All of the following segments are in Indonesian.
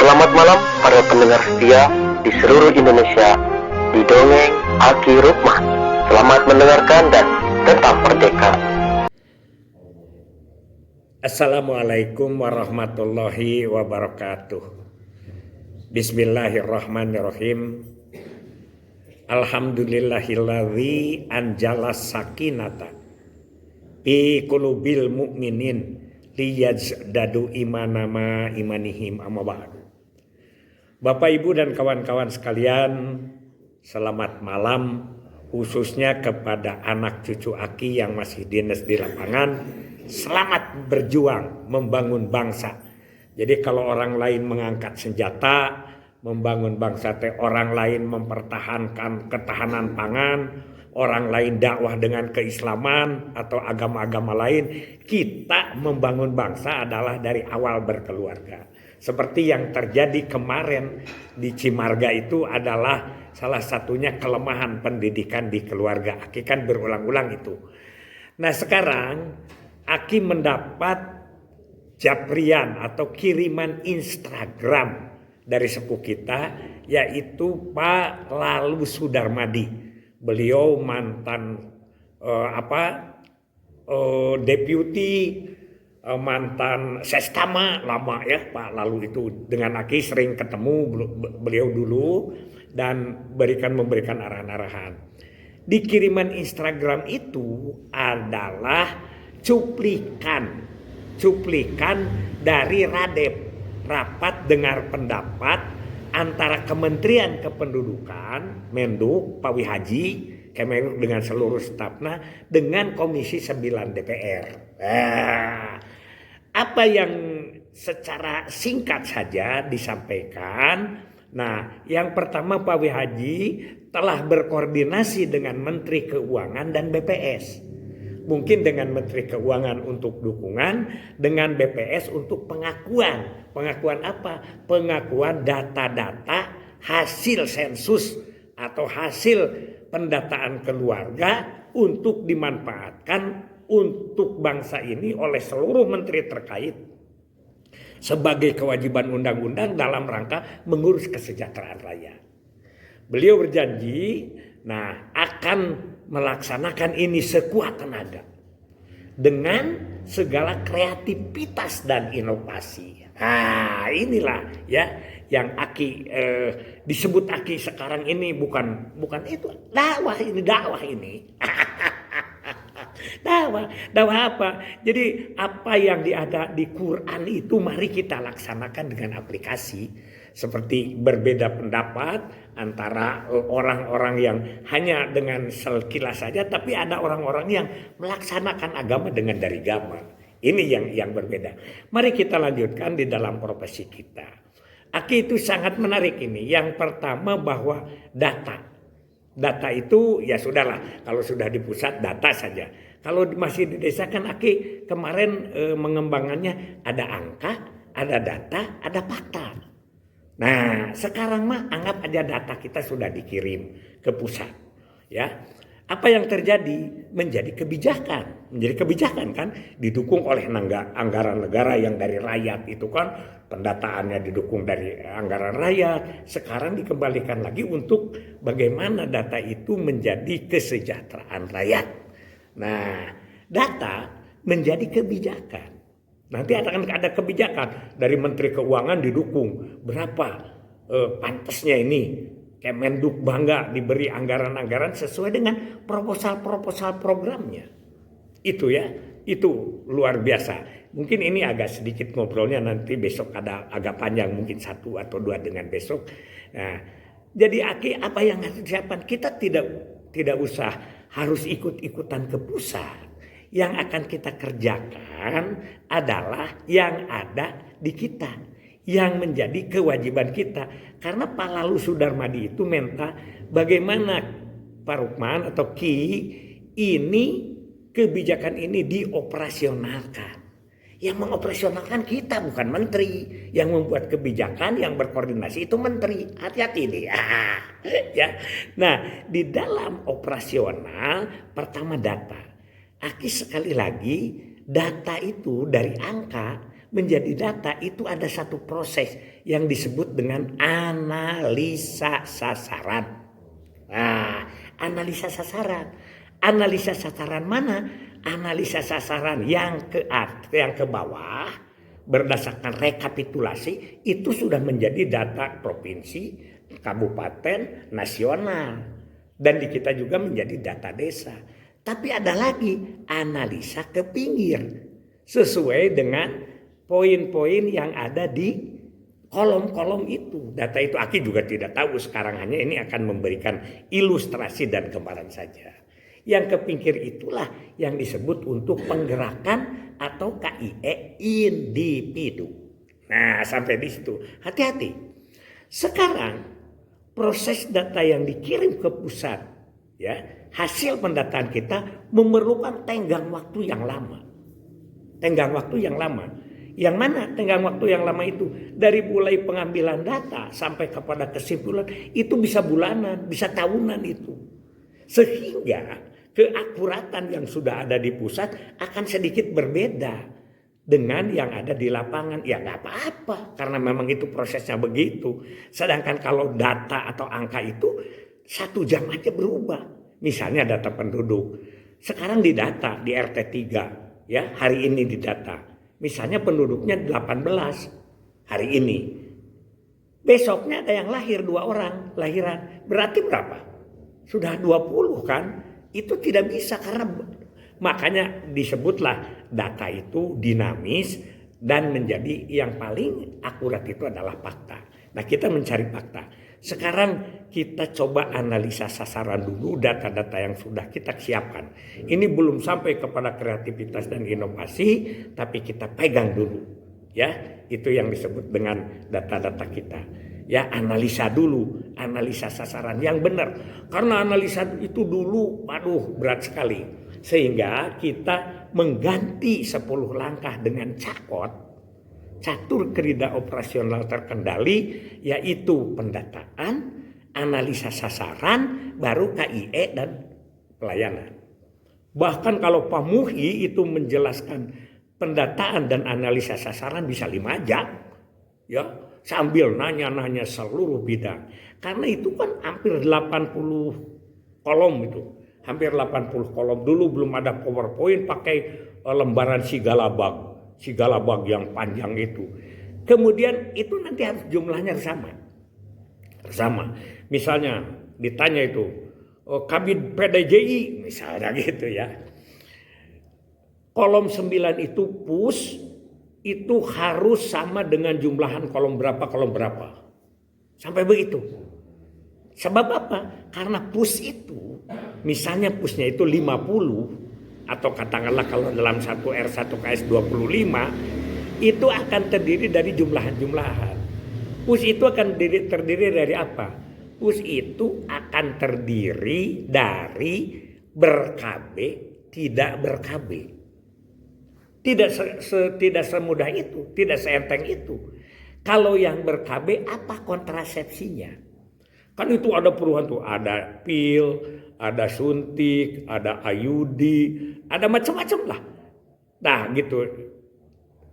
Selamat malam para pendengar setia di seluruh Indonesia di Dongeng Aki Rukman. Selamat mendengarkan dan tetap merdeka. Assalamualaikum warahmatullahi wabarakatuh. Bismillahirrahmanirrahim. Alhamdulillahilladzi anjala sakinata fi qulubil mu'minin liyazdadu imanama imanihim amma ba'du. Bapak Ibu dan kawan-kawan sekalian, selamat malam, khususnya kepada anak cucu Aki yang masih dinas di lapangan. Selamat berjuang membangun bangsa. Jadi kalau orang lain mengangkat senjata membangun bangsa, orang lain mempertahankan ketahanan pangan, orang lain dakwah dengan keislaman atau agama-agama lain, kita membangun bangsa adalah dari awal berkeluarga. Seperti yang terjadi kemarin di Cimarga itu adalah salah satunya kelemahan pendidikan di keluarga. Aki kan berulang-ulang itu. Nah sekarang Aki mendapat japrian atau kiriman Instagram dari sepuh kita, yaitu Pak Lalu Sudarmadi. Beliau mantan deputi, mantan sestama lama ya Pak Lalu itu. Dengan Aki sering ketemu beliau dulu dan memberikan arahan-arahan. Di kiriman Instagram itu adalah cuplikan dari rapat dengar pendapat antara Kementerian Kependudukan, Menduk, Pak Wihaji, Kemenlu dengan seluruh stafnya dengan Komisi 9 DPR. Apa yang secara singkat saja disampaikan. Nah, yang pertama Pak Wihaji telah berkoordinasi dengan Menteri Keuangan dan BPS. Mungkin dengan Menteri Keuangan untuk dukungan, dengan BPS untuk pengakuan. Pengakuan apa? Pengakuan data-data hasil sensus atau hasil pendataan keluarga untuk dimanfaatkan untuk bangsa ini oleh seluruh menteri terkait sebagai kewajiban undang-undang dalam rangka mengurus kesejahteraan rakyat. Beliau berjanji akan melaksanakan ini sekuat tenaga dengan segala kreativitas dan inovasi. Inilah ya yang Aki disebut Aki sekarang ini bukan itu dakwah ini. dakwah apa? Jadi apa yang ada di Quran itu mari kita laksanakan dengan aplikasi. Seperti berbeda pendapat antara orang-orang yang hanya dengan sekilas saja, tapi ada orang-orang yang melaksanakan agama dengan dari agama. Ini yang berbeda. Mari kita lanjutkan di dalam profesi kita. Aki itu sangat menarik ini. Yang pertama bahwa data itu ya sudahlah, kalau sudah di pusat data saja. Kalau masih di desa kan Aki kemarin mengembangkannya ada angka, ada data, ada fakta. Nah sekarang mah anggap aja data kita sudah dikirim ke pusat ya. Apa yang terjadi menjadi kebijakan kan didukung oleh anggaran negara yang dari rakyat itu kan pendataannya didukung dari anggaran rakyat. Sekarang dikembalikan lagi untuk bagaimana data itu menjadi kesejahteraan rakyat. Nah data menjadi kebijakan. Nanti akan ada kebijakan dari Menteri Keuangan didukung berapa pantasnya ini Kemenduk bangga diberi anggaran-anggaran sesuai dengan proposal programnya. Itu ya, itu luar biasa. Mungkin ini agak sedikit ngobrolnya nanti besok ada agak panjang mungkin 1 atau 2 dengan besok. Nah, jadi Aki apa yang harus disiapkan? Kita tidak usah harus ikut-ikutan ke pusat. Yang akan kita kerjakan adalah yang ada di kita, yang menjadi kewajiban kita. Karena Pak Lalu Sudarmadi itu minta bagaimana Pak Rukman atau Ki ini kebijakan ini dioperasionalkan. Yang mengoperasionalkan kita bukan menteri. Yang membuat kebijakan yang berkoordinasi itu menteri. Hati-hati nih. Ya. Nah di dalam operasional pertama data. Aki sekali lagi data itu dari angka menjadi data itu ada satu proses yang disebut dengan analisa sasaran. Nah, analisa sasaran. Analisa sasaran mana? Analisa sasaran yang ke bawah berdasarkan rekapitulasi itu sudah menjadi data provinsi, kabupaten, nasional. Dan di kita juga menjadi data desa. Tapi ada lagi analisa ke pinggir sesuai dengan poin-poin yang ada di kolom-kolom itu. Data itu Aki juga tidak tahu sekarang, hanya ini akan memberikan ilustrasi dan gambaran saja. Yang ke pinggir itulah yang disebut untuk penggerakan atau KIE individu. Nah, sampai di situ. Hati-hati. Sekarang proses data yang dikirim ke pusat, ya, hasil pendataan kita memerlukan tenggang waktu yang lama. Tenggang waktu yang lama. Yang mana tenggang waktu yang lama itu? Dari mulai pengambilan data sampai kepada kesimpulan itu bisa bulanan, bisa tahunan itu. Sehingga keakuratan yang sudah ada di pusat akan sedikit berbeda dengan yang ada di lapangan. Ya nggak apa-apa karena memang itu prosesnya begitu. Sedangkan kalau data atau angka itu 1 jam aja berubah. Misalnya data penduduk. Sekarang didata di RT 3. Ya, hari ini didata. Misalnya penduduknya 18 hari ini. Besoknya ada yang lahir 2 orang lahiran. Berarti berapa? Sudah 20 kan? Itu tidak bisa karena makanya disebutlah data itu dinamis dan menjadi yang paling akurat itu adalah fakta. Nah, kita mencari fakta. Sekarang kita coba analisa sasaran dulu data-data yang sudah kita siapkan. Ini belum sampai kepada kreativitas dan inovasi, tapi kita pegang dulu. Ya, itu yang disebut dengan data-data kita. Ya, analisa dulu, analisa sasaran yang benar. Karena analisa itu dulu, aduh berat sekali. Sehingga kita mengganti 10 langkah dengan catur kerida operasional terkendali, yaitu pendataan, analisa sasaran, baru KIE dan pelayanan. Bahkan kalau Pak Muhi itu menjelaskan pendataan dan analisa sasaran bisa 5 jam. Ya, sambil nanya-nanya seluruh bidang. Karena itu kan hampir 80 kolom itu. Hampir 80 kolom. Dulu belum ada PowerPoint, pakai lembaran Sigalabag yang panjang itu. Kemudian itu nanti harus jumlahnya sama. Misalnya ditanya itu Kabid PDJI misalnya gitu ya. Kolom 9 itu pus itu harus sama dengan jumlahan kolom berapa. Sampai begitu. Sebab apa? Karena pus itu misalnya pusnya itu 50 atau katakanlah kalau dalam 1 R1 KS 25 itu akan terdiri dari jumlahan-jumlahan. Pus itu akan terdiri dari apa? Pus itu akan terdiri dari ber-KB, tidak ber-KB. Tidak semudah itu, tidak seenteng itu. Kalau yang ber-KB apa kontrasepsinya? Kan itu ada perubahan tuh, ada pil, ada suntik, ada IUD, ada macam-macam lah. Nah gitu,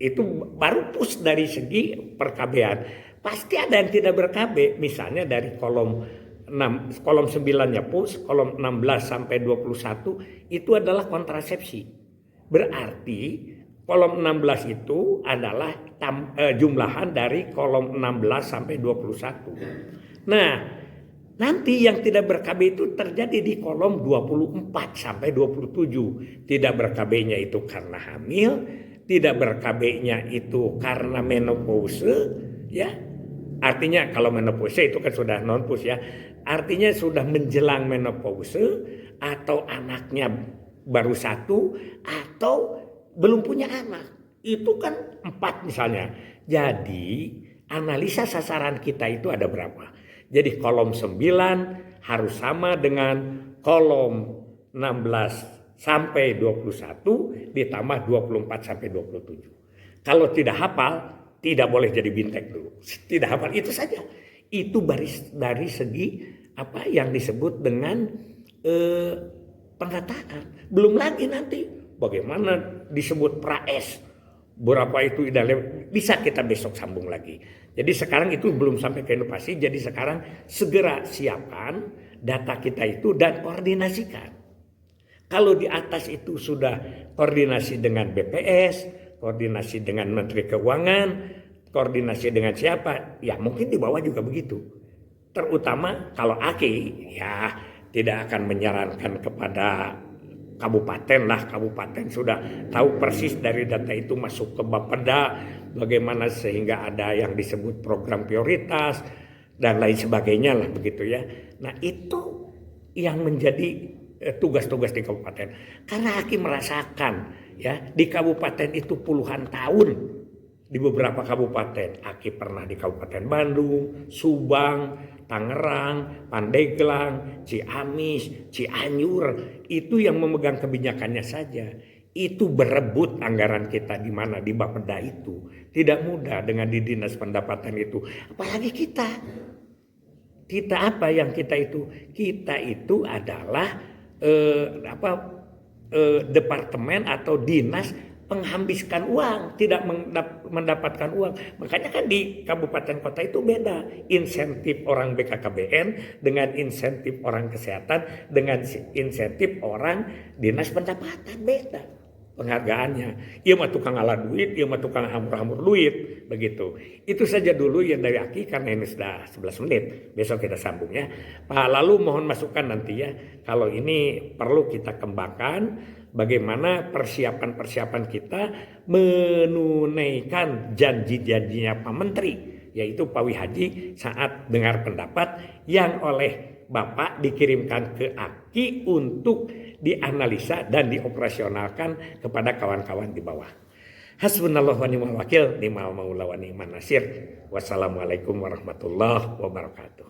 itu baru pus dari segi per-KB-an. Pasti ada yang tidak ber-KB, misalnya dari kolom 9-nya pus, kolom 16 sampai 21 itu adalah kontrasepsi. Berarti kolom 16 itu adalah jumlahan dari kolom 16 sampai 21. Nah, nanti yang tidak ber-KB itu terjadi di kolom 24 sampai 27. Tidak ber-KB-nya itu karena hamil, tidak ber-KB-nya itu karena menopause, ya. Artinya kalau menopause itu kan sudah non-pus ya. Artinya sudah menjelang menopause atau anaknya baru 1 atau belum punya anak. Itu kan 4 misalnya. Jadi analisa sasaran kita itu ada berapa? Jadi kolom 9 harus sama dengan kolom 16 sampai 21 ditambah 24 sampai 27. Kalau tidak hafal, tidak boleh jadi bintek dulu. Tidak hafal itu saja. Itu dari segi apa yang disebut dengan pendataan. Belum lagi nanti bagaimana disebut praes. berapa itu bisa kita besok sambung lagi. Jadi sekarang itu belum sampai ke inovasi, jadi sekarang segera siapkan data kita itu dan koordinasikan. Kalau di atas itu sudah koordinasi dengan BPS, koordinasi dengan Menteri Keuangan, koordinasi dengan siapa, ya mungkin di bawah juga begitu. Terutama kalau AKI ya tidak akan menyarankan kepada kabupaten lah, kabupaten sudah tahu persis dari data itu masuk ke Bapeda bagaimana sehingga ada yang disebut program prioritas dan lain sebagainya lah begitu ya. Nah itu yang menjadi tugas-tugas di kabupaten, karena Aki merasakan ya di kabupaten itu puluhan tahun. Di beberapa kabupaten, Aki pernah di Kabupaten Bandung, Subang, Tangerang, Pandeglang, Ciamis, Cianjur, itu yang memegang kebijakannya saja. Itu berebut anggaran kita di mana di Bapeda itu. Tidak mudah dengan di Dinas Pendapatan itu. Apalagi kita. Kita apa yang kita itu? Kita itu adalah departemen atau dinas menghabiskan uang, tidak mendapatkan uang. Makanya kan di kabupaten kota itu beda. Insentif orang BKKBN dengan insentif orang kesehatan dengan insentif orang dinas pendapatan beda penghargaannya. Ia mah tukang ala duit, ia mah tukang hamur-hamur duit, begitu. Itu saja dulu yang dari Aki karena ini sudah 11 menit. Besok kita sambung ya. Pak, lalu mohon masukan nanti ya. Kalau ini perlu kita kembangkan bagaimana persiapan-persiapan kita menunaikan janji-janjinya Pak Menteri, yaitu Pak Wihaji saat dengar pendapat yang oleh Bapak dikirimkan ke Aki untuk dianalisa dan dioperasionalkan kepada kawan-kawan di bawah. Hasbunallahu wa ni'mal wakil, ni'mal maula wa ni'man nasir. Wassalamualaikum warahmatullahi wabarakatuh.